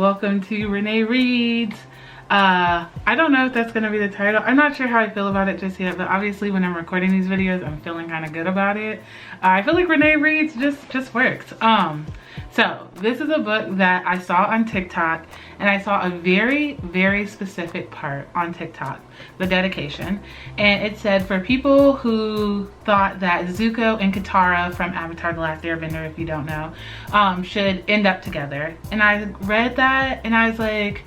welcome to Renae Reads. I don't know if that's gonna be the title. I'm not sure how I feel about it just yet, but obviously when I'm recording these videos, I'm feeling kind of good about it. I feel like Renae Reads just works. So this is a book that I saw on TikTok, and I saw a very specific part on TikTok, the dedication, and it said for people who thought that Zuko and Zutara from Avatar: The Last Airbender, if you don't know, should end up together. And I read that and I was like,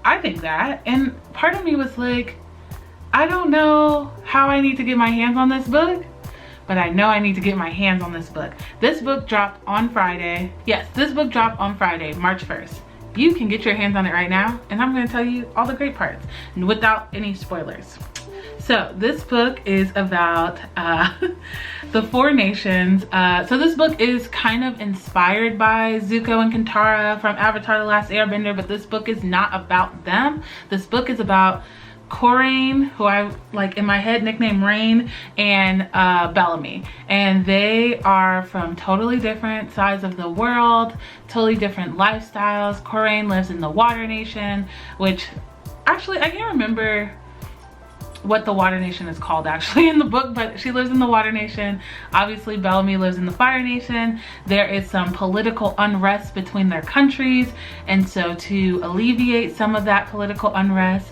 I think that, and part of me was like, I don't know how I need to get my hands on this book, but I know I need to get my hands on this book. This book dropped on Friday. Yes, this book dropped on Friday, March 1st. You can get your hands on it right now, and I'm gonna tell you all the great parts without any spoilers. So this book is about the four nations. So this book is kind of inspired by Zuko and Zutara from Avatar: The Last Airbender, but this book is not about them. This book is about Coraine, who I like in my head nickname Rain, and Bellamy, and they are from totally different sides of the world, totally different lifestyles. Coraine lives in the Water Nation, which actually I can't remember what the Water Nation is called actually in the book, but she lives in the Water Nation. Obviously Bellamy lives in the Fire Nation. There is some political unrest between their countries, and so to alleviate some of that political unrest,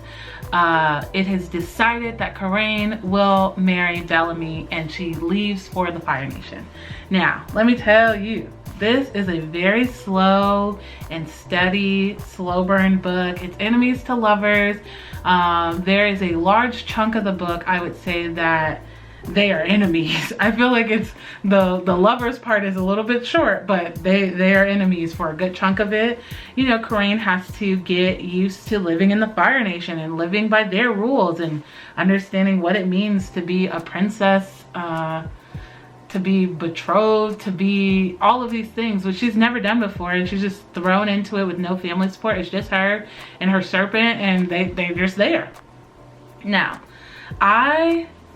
it has decided that Coraine will marry Bellamy, and she leaves for the Fire Nation. Now, let me tell you, this is a very slow and steady, slow burn book. It's enemies to lovers. There is a large chunk of the book, I would say, that they are enemies. I feel like it's the lovers part is a little bit short, but they are enemies for a good chunk of it. You know, Coraine has to get used to living in the Fire Nation and living by their rules and understanding what it means to be a princess, to be betrothed, to be all of these things, which she's never done before, and she's just thrown into it with no family support. It's just her and her serpent, and they're just there. Now,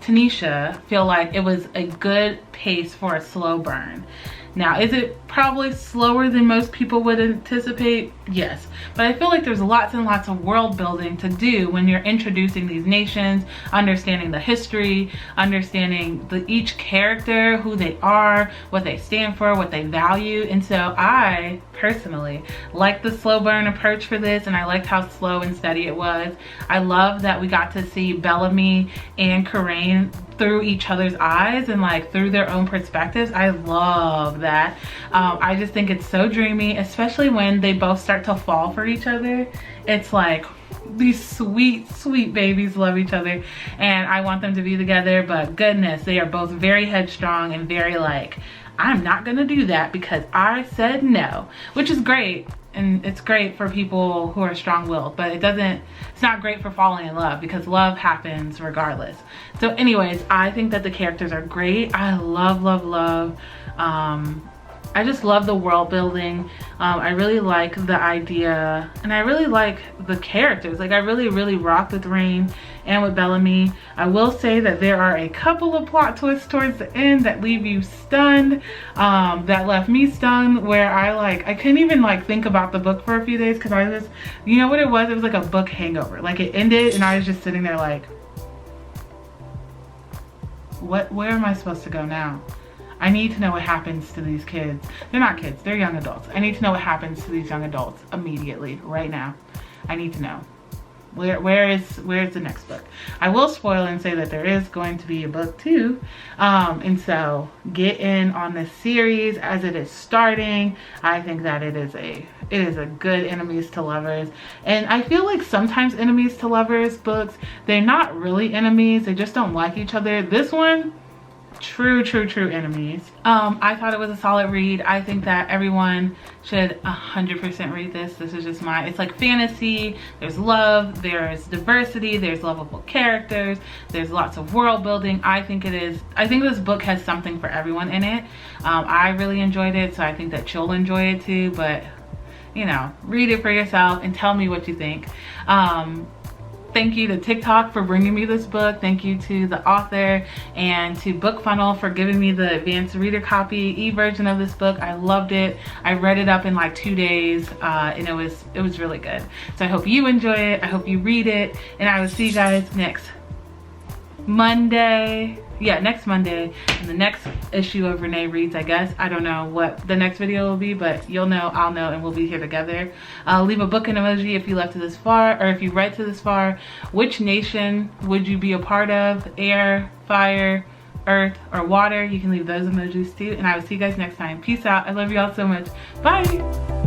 Tanisha, feel like it was a good pace for a slow burn. Now, is it probably slower than most people would anticipate? Yes, but I feel like there's lots and lots of world building to do when you're introducing these nations, understanding the history, understanding each character, who they are, what they stand for, what they value. And so I personally like the slow burn approach for this, and I liked how slow and steady it was. I love that we got to see Bellamy and Coraine through each other's eyes and like through their own perspectives. I love that. I just think it's so dreamy, especially when they both start to fall for each other. It's like these sweet babies love each other, and I want them to be together, but goodness, they are both very headstrong and very like, I'm not gonna do that because I said no, which is great. And it's great for people who are strong-willed, but it's not great for falling in love, because love happens regardless. So anyways, I think that the characters are great. I love. I just love the world building. I really like the idea, and I really like the characters. Like, I really rocked with Rain and with Bellamy. I will say that there are a couple of plot twists towards the end that leave you stunned, that left me stunned, where I couldn't even like think about the book for a few days, because I was, you know what it was? It was like a book hangover. Like, it ended and I was just sitting there like, where am I supposed to go now? I need to know what happens to these kids. They're not kids, they're young adults. I need to know what happens to these young adults immediately, right now. I need to know. Where is the next book? I will spoil and say that there is going to be a book 2. And so get in on this series as it is starting. I think that it is a good enemies to lovers. And I feel like sometimes enemies to lovers books, they're not really enemies, they just don't like each other. This one, true enemies. I thought it was a solid read. I think that everyone should 100% read this. This is just it's like fantasy, there's love, there's diversity, there's lovable characters, there's lots of world building. I think this book has something for everyone in it. I really enjoyed it, so I think that you'll enjoy it too, but you know, read it for yourself and tell me what you think. Thank you to TikTok for bringing me this book. Thank you to the author and to Book Funnel for giving me the advanced reader copy e-version of this book. I loved it. I read it up in like 2 days and it was really good. So I hope you enjoy it. I hope you read it, and I will see you guys next Monday. Yeah, next Monday in the next issue of Renae Reads, I guess. I don't know what the next video will be, but you'll know, I'll know, and we'll be here together. Leave a book and emoji if you left to this far, or if you read to this far. Which nation would you be a part of? Air, fire, earth, or water? You can leave those emojis too, and I will see you guys next time. Peace out. I love you all so much. Bye.